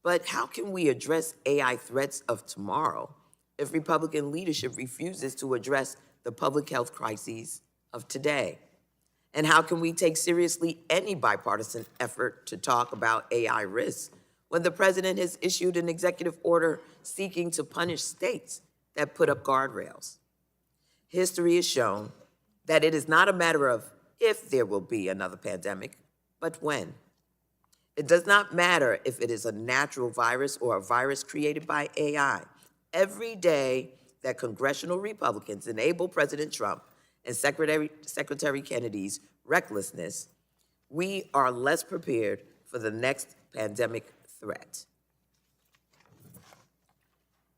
But how can we address AI threats of tomorrow if Republican leadership refuses to address the public health crises of today? And how can we take seriously any bipartisan effort to talk about AI risks when the president has issued an executive order seeking to punish states that put up guardrails? History has shown that it is not a matter of if there will be another pandemic, but when. It does not matter if it is a natural virus or a virus created by AI. Every day that congressional Republicans enable President Trump and Secretary Kennedy's recklessness, we are less prepared for the next pandemic threat.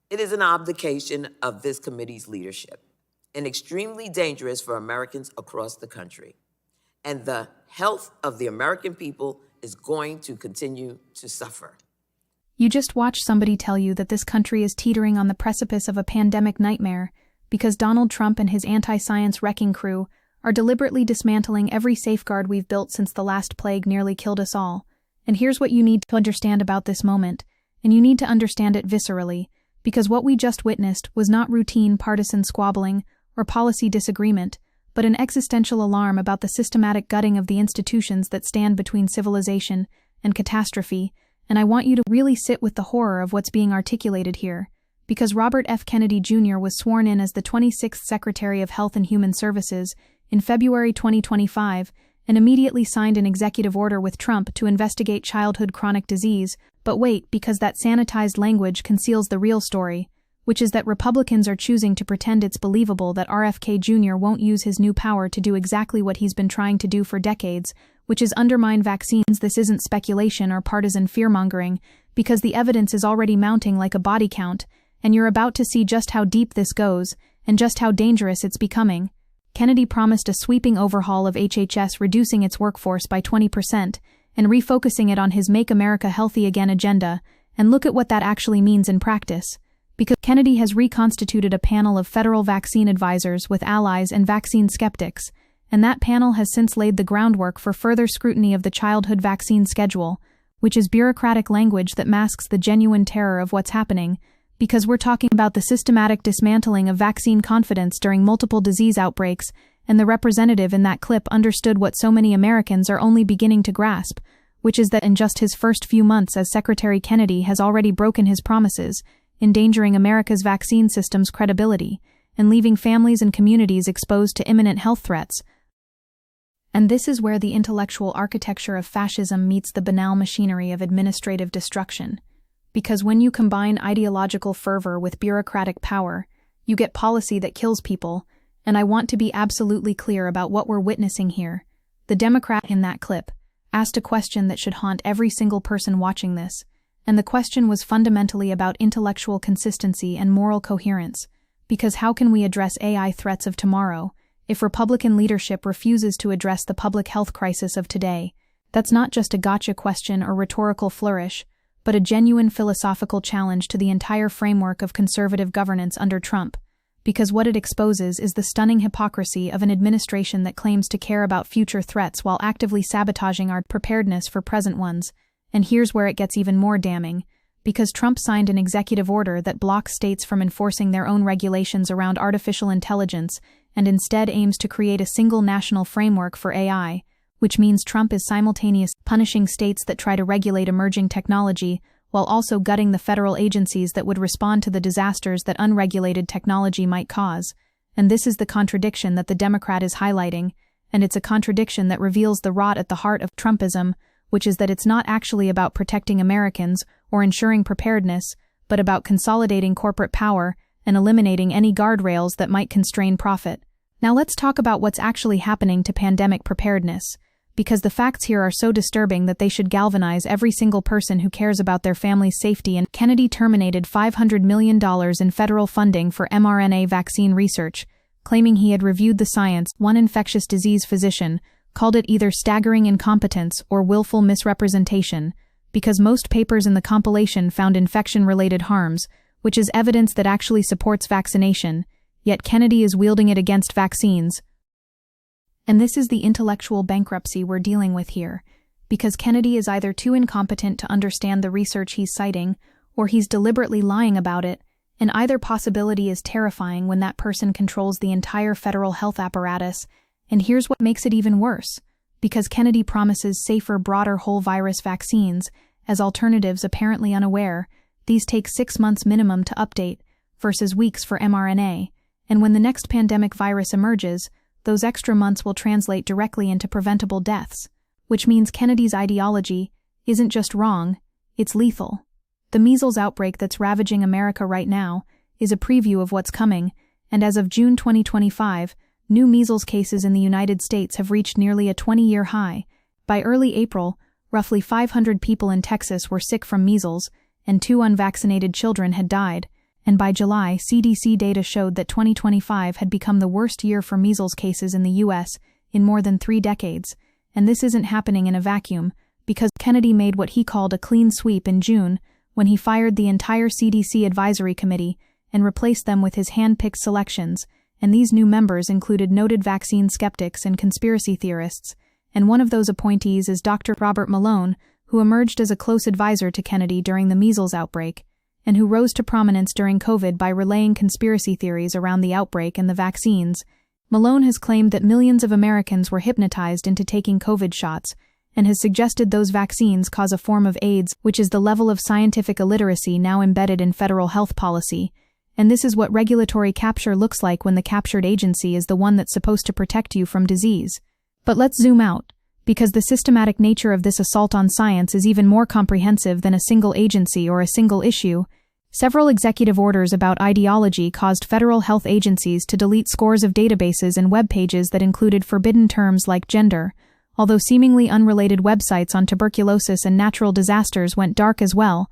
It is an obligation of this committee's leadership and extremely dangerous for Americans across the country. And the health of the American people is going to continue to suffer. You just watched somebody tell you that this country is teetering on the precipice of a pandemic nightmare because Donald Trump and his anti-science wrecking crew are deliberately dismantling every safeguard we've built since the last plague nearly killed us all. And here's what you need to understand about this moment, and you need to understand it viscerally, because what we just witnessed was not routine partisan squabbling or policy disagreement, but an existential alarm about the systematic gutting of the institutions that stand between civilization and catastrophe. And I want you to really sit with the horror of what's being articulated here, because Robert F. Kennedy Jr. was sworn in as the 26th Secretary of Health and Human Services in February 2025 and immediately signed an executive order with Trump to investigate childhood chronic disease. But wait, because that sanitized language conceals the real story, which is that Republicans are choosing to pretend it's believable that RFK Jr. won't use his new power to do exactly what he's been trying to do for decades, which is undermine vaccines. This isn't speculation or partisan fear-mongering, because the evidence is already mounting like a body count, and you're about to see just how deep this goes, and just how dangerous it's becoming. Kennedy promised a sweeping overhaul of HHS, reducing its workforce by 20%, and refocusing it on his Make America Healthy Again agenda, and look at what that actually means in practice. Because Kennedy has reconstituted a panel of federal vaccine advisors with allies and vaccine skeptics, and that panel has since laid the groundwork for further scrutiny of the childhood vaccine schedule, which is bureaucratic language that masks the genuine terror of what's happening, because we're talking about the systematic dismantling of vaccine confidence during multiple disease outbreaks, and the representative in that clip understood what so many Americans are only beginning to grasp, which is that in just his first few months as Secretary, Kennedy has already broken his promises, endangering America's vaccine system's credibility, and leaving families and communities exposed to imminent health threats. And this is where the intellectual architecture of fascism meets the banal machinery of administrative destruction. Because when you combine ideological fervor with bureaucratic power, you get policy that kills people, and I want to be absolutely clear about what we're witnessing here. The Democrat in that clip asked a question that should haunt every single person watching this, and the question was fundamentally about intellectual consistency and moral coherence, because how can we address AI threats of tomorrow if Republican leadership refuses to address the public health crisis of today? That's not just a gotcha question or rhetorical flourish, but a genuine philosophical challenge to the entire framework of conservative governance under Trump, because what it exposes is the stunning hypocrisy of an administration that claims to care about future threats while actively sabotaging our preparedness for present ones. And here's where it gets even more damning, because Trump signed an executive order that blocks states from enforcing their own regulations around artificial intelligence and instead aims to create a single national framework for AI, which means Trump is simultaneously punishing states that try to regulate emerging technology while also gutting the federal agencies that would respond to the disasters that unregulated technology might cause. And this is the contradiction that the Democrat is highlighting, and it's a contradiction that reveals the rot at the heart of Trumpism, which is that it's not actually about protecting Americans or ensuring preparedness, but about consolidating corporate power and eliminating any guardrails that might constrain profit. Now let's talk about what's actually happening to pandemic preparedness, because the facts here are so disturbing that they should galvanize every single person who cares about their family's safety. And Kennedy terminated $500 million in federal funding for mRNA vaccine research, claiming he had reviewed the science. One infectious disease physician called it either staggering incompetence or willful misrepresentation, because most papers in the compilation found infection-related harms, which is evidence that actually supports vaccination, yet Kennedy is wielding it against vaccines. And this is the intellectual bankruptcy we're dealing with here, because Kennedy is either too incompetent to understand the research he's citing, or he's deliberately lying about it, and either possibility is terrifying when that person controls the entire federal health apparatus. And here's what makes it even worse. Because Kennedy promises safer, broader whole virus vaccines, as alternatives apparently unaware, these take 6 months minimum to update, versus weeks for mRNA, and when the next pandemic virus emerges, those extra months will translate directly into preventable deaths, which means Kennedy's ideology isn't just wrong, it's lethal. The measles outbreak that's ravaging America right now is a preview of what's coming, and as of June 2025, new measles cases in the United States have reached nearly a 20-year high. By early April, roughly 500 people in Texas were sick from measles, and 2 unvaccinated children had died, and by July, CDC data showed that 2025 had become the worst year for measles cases in the U.S. in more than 3 decades, and this isn't happening in a vacuum, because Kennedy made what he called a clean sweep in June, when he fired the entire CDC advisory committee and replaced them with his hand-picked selections, and these new members included noted vaccine skeptics and conspiracy theorists, and one of those appointees is Dr. Robert Malone, who emerged as a close advisor to Kennedy during the measles outbreak, and who rose to prominence during COVID by relaying conspiracy theories around the outbreak and the vaccines. Malone has claimed that millions of Americans were hypnotized into taking COVID shots, and has suggested those vaccines cause a form of AIDS, which is the level of scientific illiteracy now embedded in federal health policy. And this is what regulatory capture looks like when the captured agency is the one that's supposed to protect you from disease. But let's zoom out, because the systematic nature of this assault on science is even more comprehensive than a single agency or a single issue. Several executive orders about ideology caused federal health agencies to delete scores of databases and web pages that included forbidden terms like gender, although seemingly unrelated websites on tuberculosis and natural disasters went dark as well,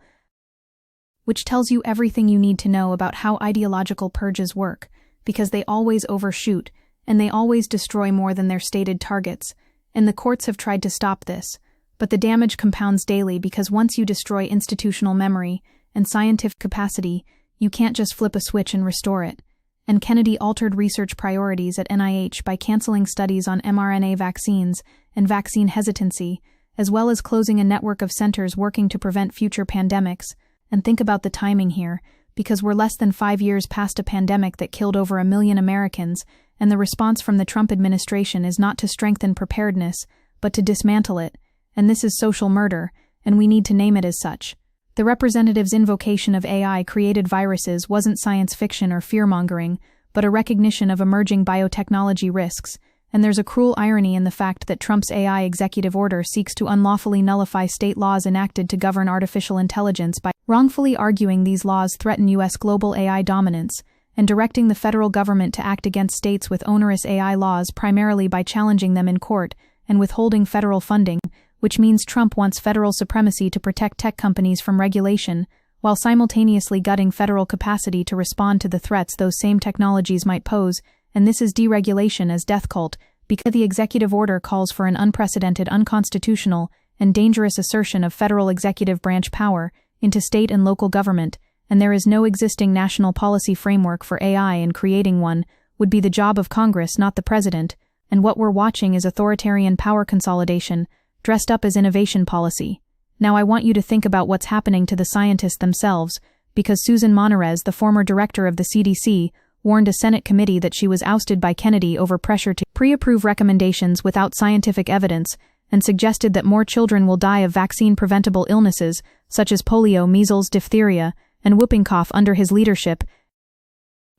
which tells you everything you need to know about how ideological purges work, because they always overshoot, and they always destroy more than their stated targets, and the courts have tried to stop this, but the damage compounds daily because once you destroy institutional memory and scientific capacity, you can't just flip a switch and restore it. And Kennedy altered research priorities at NIH by canceling studies on mRNA vaccines and vaccine hesitancy, as well as closing a network of centers working to prevent future pandemics. And think about the timing here, because we're less than 5 years past a pandemic that killed over 1 million Americans, and the response from the Trump administration is not to strengthen preparedness, but to dismantle it. And this is social murder, and we need to name it as such. The representative's invocation of AI-created viruses wasn't science fiction or fear-mongering, but a recognition of emerging biotechnology risks, and there's a cruel irony in the fact that Trump's AI executive order seeks to unlawfully nullify state laws enacted to govern artificial intelligence by wrongfully arguing these laws threaten U.S. global AI dominance, and directing the federal government to act against states with onerous AI laws primarily by challenging them in court and withholding federal funding, which means Trump wants federal supremacy to protect tech companies from regulation, while simultaneously gutting federal capacity to respond to the threats those same technologies might pose, and this is deregulation as death cult, because the executive order calls for an unprecedented, unconstitutional, and dangerous assertion of federal executive branch power into state and local government, and there is no existing national policy framework for AI, and creating one would be the job of Congress, not the president, and what we're watching is authoritarian power consolidation, dressed up as innovation policy. Now I want you to think about what's happening to the scientists themselves, because Susan Monterez, the former director of the CDC, warned a Senate committee that she was ousted by Kennedy over pressure to pre-approve recommendations without scientific evidence, and suggested that more children will die of vaccine-preventable illnesses, such as polio, measles, diphtheria, and whooping cough under his leadership.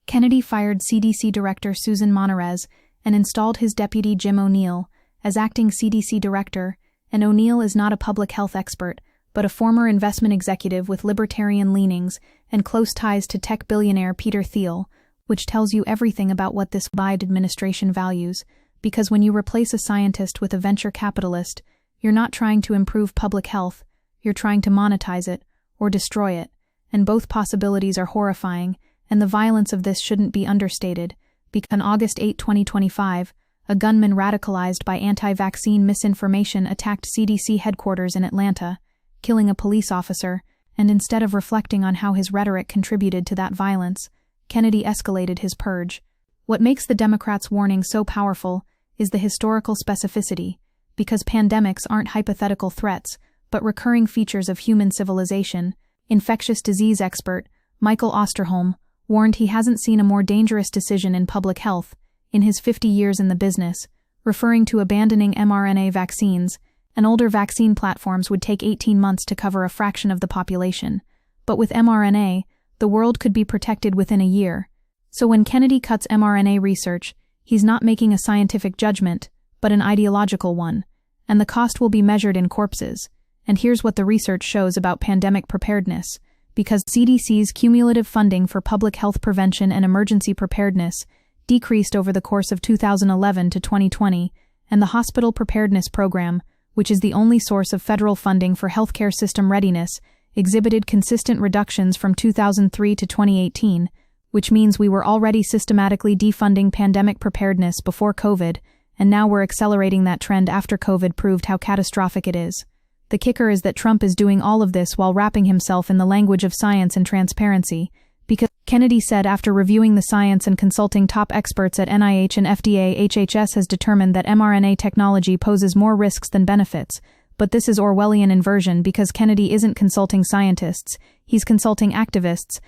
Kennedy fired CDC Director Susan Monterez and installed his deputy Jim O'Neill as acting CDC director, and O'Neill is not a public health expert, but a former investment executive with libertarian leanings and close ties to tech billionaire Peter Thiel, which tells you everything about what this Biden administration values, because when you replace a scientist with a venture capitalist, you're not trying to improve public health, you're trying to monetize it, or destroy it, and both possibilities are horrifying, and the violence of this shouldn't be understated, because on August 8, 2025, a gunman radicalized by anti-vaccine misinformation attacked CDC headquarters in Atlanta, killing a police officer, and instead of reflecting on how his rhetoric contributed to that violence, Kennedy escalated his purge. What makes the Democrats' warning so powerful is the historical specificity, because pandemics aren't hypothetical threats, but recurring features of human civilization. Infectious disease expert Michael Osterholm warned he hasn't seen a more dangerous decision in public health in his 50 years in the business, referring to abandoning mRNA vaccines, and older vaccine platforms would take 18 months to cover a fraction of the population. But with mRNA, the world could be protected within a year. So when Kennedy cuts mRNA research, he's not making a scientific judgment, but an ideological one, and the cost will be measured in corpses. And here's what the research shows about pandemic preparedness. Because CDC's cumulative funding for public health prevention and emergency preparedness decreased over the course of 2011 to 2020, and the Hospital Preparedness Program, which is the only source of federal funding for healthcare system readiness, exhibited consistent reductions from 2003 to 2018, which means we were already systematically defunding pandemic preparedness before COVID, and now we're accelerating that trend after COVID proved how catastrophic it is. The kicker is that Trump is doing all of this while wrapping himself in the language of science and transparency, because Kennedy said after reviewing the science and consulting top experts at NIH and FDA, HHS has determined that mRNA technology poses more risks than benefits. But this is Orwellian inversion because Kennedy isn't consulting scientists, he's consulting activists.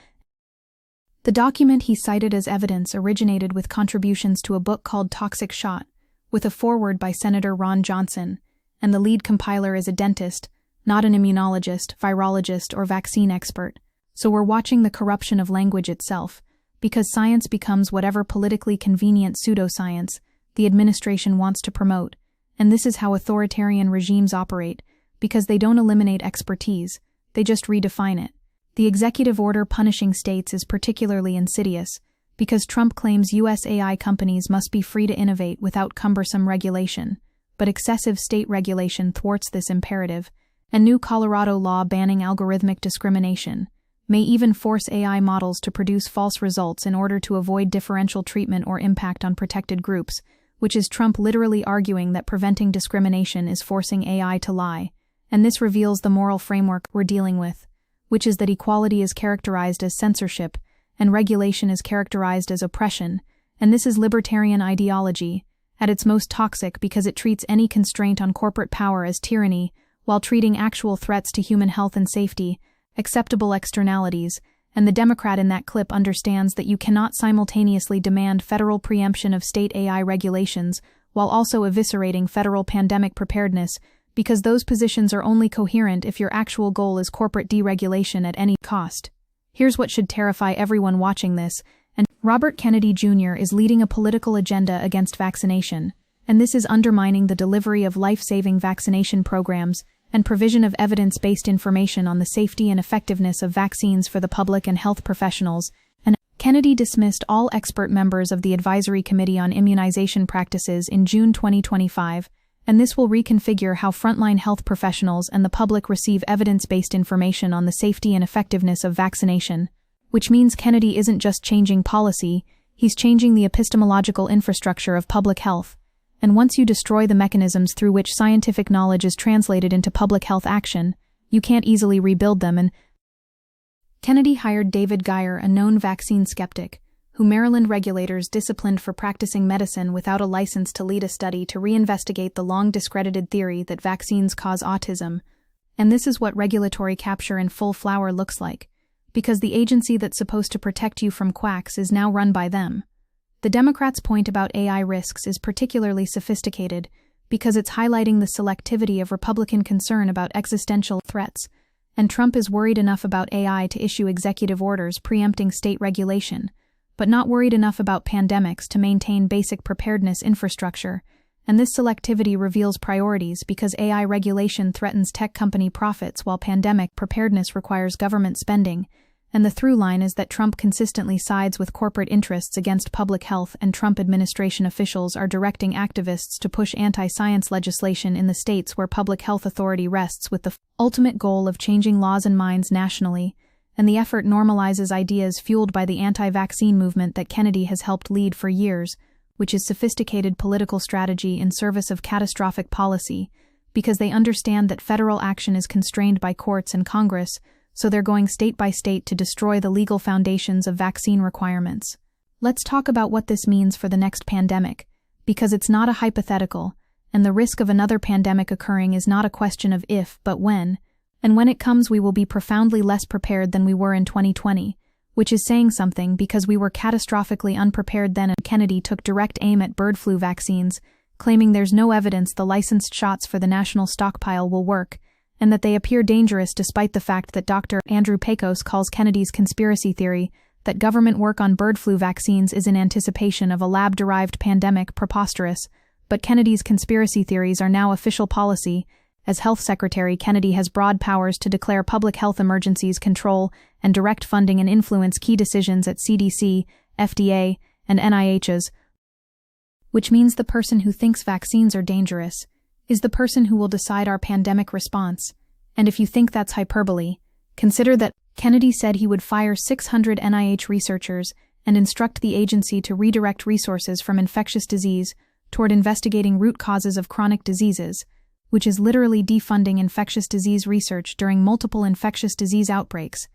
The document he cited as evidence originated with contributions to a book called Toxic Shot, with a foreword by Senator Ron Johnson, and the lead compiler is a dentist, not an immunologist, virologist, or vaccine expert. So we're watching the corruption of language itself, because science becomes whatever politically convenient pseudoscience the administration wants to promote, and this is how authoritarian regimes operate, because they don't eliminate expertise, they just redefine it. The executive order punishing states is particularly insidious, because Trump claims U.S. AI companies must be free to innovate without cumbersome regulation, but excessive state regulation thwarts this imperative. A new Colorado law banning algorithmic discrimination may even force AI models to produce false results in order to avoid differential treatment or impact on protected groups, which is Trump literally arguing that preventing discrimination is forcing AI to lie. And this reveals the moral framework we're dealing with, which is that equality is characterized as censorship, and regulation is characterized as oppression, and this is libertarian ideology, at its most toxic because it treats any constraint on corporate power as tyranny, while treating actual threats to human health and safety acceptable externalities, and the Democrat in that clip understands that you cannot simultaneously demand federal preemption of state AI regulations while also eviscerating federal pandemic preparedness, because those positions are only coherent if your actual goal is corporate deregulation at any cost. Here's what should terrify everyone watching this, and Robert Kennedy Jr. is leading a political agenda against vaccination, and this is undermining the delivery of life-saving vaccination programs and provision of evidence-based information on the safety and effectiveness of vaccines for the public and health professionals. And Kennedy dismissed all expert members of the Advisory Committee on Immunization Practices in June 2025, and this will reconfigure how frontline health professionals and the public receive evidence-based information on the safety and effectiveness of vaccination, which means Kennedy isn't just changing policy, he's changing the epistemological infrastructure of public health. And once you destroy the mechanisms through which scientific knowledge is translated into public health action, you can't easily rebuild them. And Kennedy hired David Geyer, a known vaccine skeptic, who Maryland regulators disciplined for practicing medicine without a license to lead a study to reinvestigate the long-discredited theory that vaccines cause autism. And this is what regulatory capture in full flower looks like, because the agency that's supposed to protect you from quacks is now run by them. The Democrats' point about AI risks is particularly sophisticated because it's highlighting the selectivity of Republican concern about existential threats, and Trump is worried enough about AI to issue executive orders preempting state regulation, but not worried enough about pandemics to maintain basic preparedness infrastructure, and this selectivity reveals priorities because AI regulation threatens tech company profits while pandemic preparedness requires government spending. And the through line is that Trump consistently sides with corporate interests against public health, and Trump administration officials are directing activists to push anti-science legislation in the states where public health authority rests with the ultimate goal of changing laws and minds nationally, and the effort normalizes ideas fueled by the anti-vaccine movement that Kennedy has helped lead for years, which is sophisticated political strategy in service of catastrophic policy, because they understand that federal action is constrained by courts and Congress, so they're going state by state to destroy the legal foundations of vaccine requirements. Let's talk about what this means for the next pandemic, because it's not a hypothetical, and the risk of another pandemic occurring is not a question of if, but when. And when it comes, we will be profoundly less prepared than we were in 2020, which is saying something because we were catastrophically unprepared then, and Kennedy took direct aim at bird flu vaccines, claiming there's no evidence the licensed shots for the national stockpile will work, and that they appear dangerous despite the fact that Dr. Andrew Pecos calls Kennedy's conspiracy theory that government work on bird flu vaccines is in anticipation of a lab-derived pandemic preposterous. But Kennedy's conspiracy theories are now official policy. As Health Secretary, Kennedy has broad powers to declare public health emergencies, control and direct funding, and influence key decisions at CDC, FDA, and NIHs, which means the person who thinks vaccines are dangerous is the person who will decide our pandemic response. And if you think that's hyperbole, consider that Kennedy said he would fire 600 NIH researchers and instruct the agency to redirect resources from infectious disease toward investigating root causes of chronic diseases, which is literally defunding infectious disease research during multiple infectious disease outbreaks.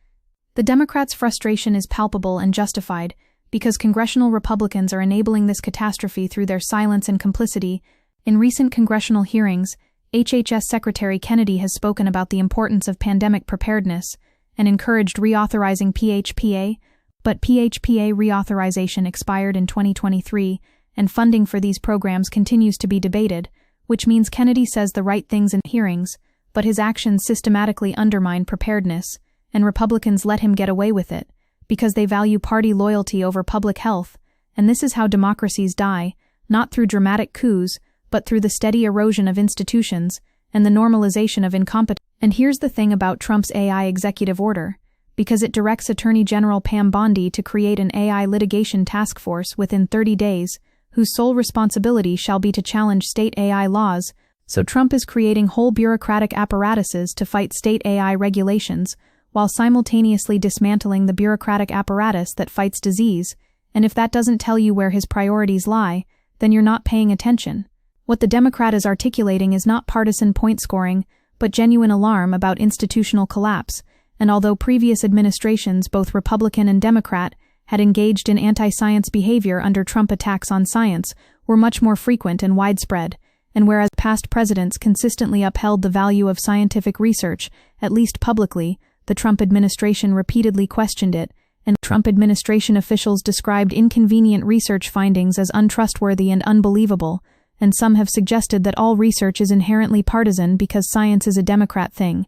The Democrats' frustration is palpable and justified because congressional Republicans are enabling this catastrophe through their silence and complicity. In recent congressional hearings, HHS Secretary Kennedy has spoken about the importance of pandemic preparedness and encouraged reauthorizing PHPA, but PHPA reauthorization expired in 2023, and funding for these programs continues to be debated, which means Kennedy says the right things in hearings, but his actions systematically undermine preparedness, and Republicans let him get away with it, because they value party loyalty over public health, and this is how democracies die, not through dramatic coups, but through the steady erosion of institutions and the normalization of incompetence. And here's the thing about Trump's AI executive order, because it directs Attorney General Pam Bondi to create an AI litigation task force within 30 days, whose sole responsibility shall be to challenge state AI laws. So Trump is creating whole bureaucratic apparatuses to fight state AI regulations, while simultaneously dismantling the bureaucratic apparatus that fights disease. And if that doesn't tell you where his priorities lie, then you're not paying attention. What the Democrat is articulating is not partisan point scoring, but genuine alarm about institutional collapse. And although previous administrations, both Republican and Democrat, had engaged in anti-science behavior under Trump, attacks on science were much more frequent and widespread. And whereas past presidents consistently upheld the value of scientific research, at least publicly, the Trump administration repeatedly questioned it, and Trump administration officials described inconvenient research findings as untrustworthy and unbelievable, and some have suggested that all research is inherently partisan because science is a Democrat thing,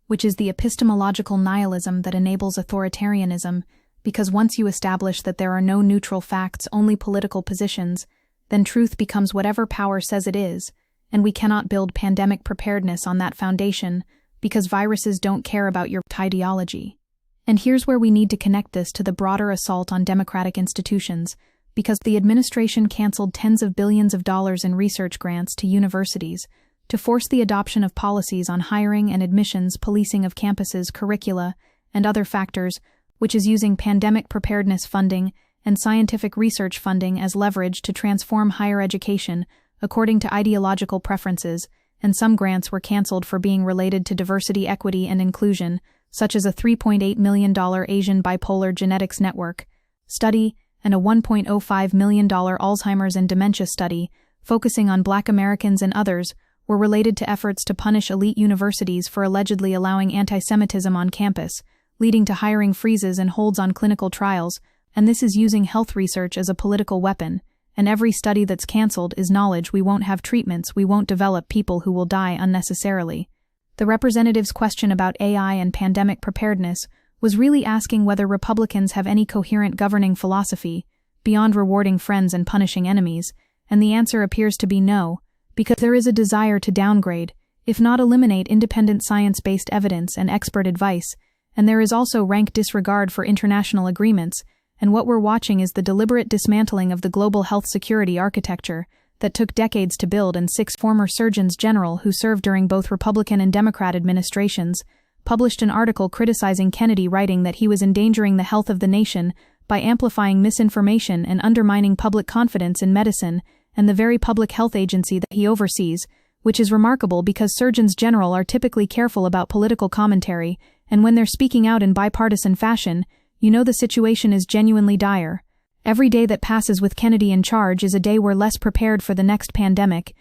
which is the epistemological nihilism that enables authoritarianism, because once you establish that there are no neutral facts, only political positions, then truth becomes whatever power says it is, and we cannot build pandemic preparedness on that foundation, because viruses don't care about your ideology. And here's where we need to connect this to the broader assault on democratic institutions, because the administration canceled tens of billions of dollars in research grants to universities to force the adoption of policies on hiring and admissions, policing of campuses, curricula, and other factors, which is using pandemic preparedness funding and scientific research funding as leverage to transform higher education according to ideological preferences, and some grants were canceled for being related to diversity, equity, and inclusion, such as a $3.8 million Asian Bipolar Genetics Network study and a $1.05 million Alzheimer's and dementia study focusing on Black Americans and others were related to efforts to punish elite universities for allegedly allowing anti-Semitism on campus, leading to hiring freezes and holds on clinical trials, and this is using health research as a political weapon. And every study that's canceled is knowledge we won't have treatments, we won't develop people who will die unnecessarily. The representative's question about AI and pandemic preparedness was really asking whether Republicans have any coherent governing philosophy, beyond rewarding friends and punishing enemies, and the answer appears to be no, because there is a desire to downgrade, if not eliminate, independent science-based evidence and expert advice, and there is also rank disregard for international agreements, and what we're watching is the deliberate dismantling of the global health security architecture that took decades to build, and 6 former surgeons general who served during both Republican and Democrat administrations published an article criticizing Kennedy, writing that he was endangering the health of the nation by amplifying misinformation and undermining public confidence in medicine and the very public health agency that he oversees, which is remarkable because surgeons general are typically careful about political commentary, and when they're speaking out in bipartisan fashion, you know the situation is genuinely dire. Every day that passes with Kennedy in charge is a day we're less prepared for the next pandemic.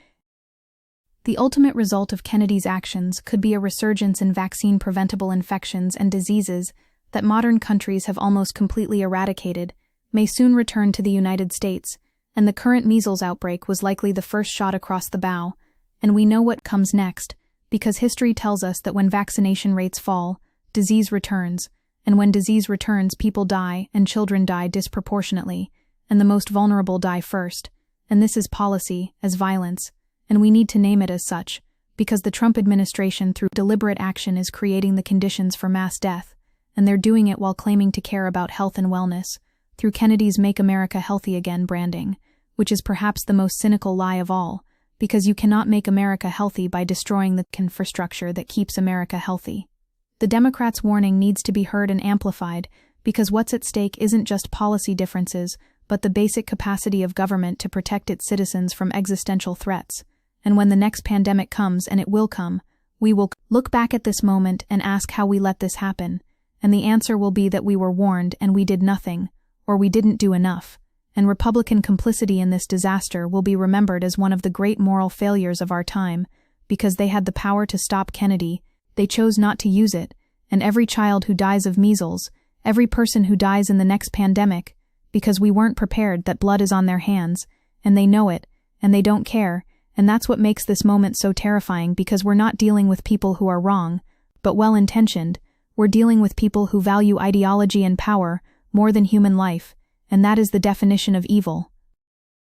The ultimate result of Kennedy's actions could be a resurgence in vaccine-preventable infections and diseases that modern countries have almost completely eradicated, may soon return to the United States, and the current measles outbreak was likely the first shot across the bow, and we know what comes next, because history tells us that when vaccination rates fall, disease returns, and when disease returns, people die, and children die disproportionately, and the most vulnerable die first, and this is policy, as violence, and we need to name it as such, because the Trump administration through deliberate action is creating the conditions for mass death, and they're doing it while claiming to care about health and wellness, through Kennedy's Make America Healthy Again branding, which is perhaps the most cynical lie of all, because you cannot make America healthy by destroying the infrastructure that keeps America healthy. The Democrats' warning needs to be heard and amplified, because what's at stake isn't just policy differences, but the basic capacity of government to protect its citizens from existential threats. And when the next pandemic comes, and it will come, we will look back at this moment and ask how we let this happen, and the answer will be that we were warned and we did nothing, or we didn't do enough, and Republican complicity in this disaster will be remembered as one of the great moral failures of our time, because they had the power to stop Kennedy, they chose not to use it, and every child who dies of measles, every person who dies in the next pandemic, because we weren't prepared that blood is on their hands, and they know it, and they don't care, and that's what makes this moment so terrifying, because we're not dealing with people who are wrong, but well-intentioned, we're dealing with people who value ideology and power more than human life, and that is the definition of evil.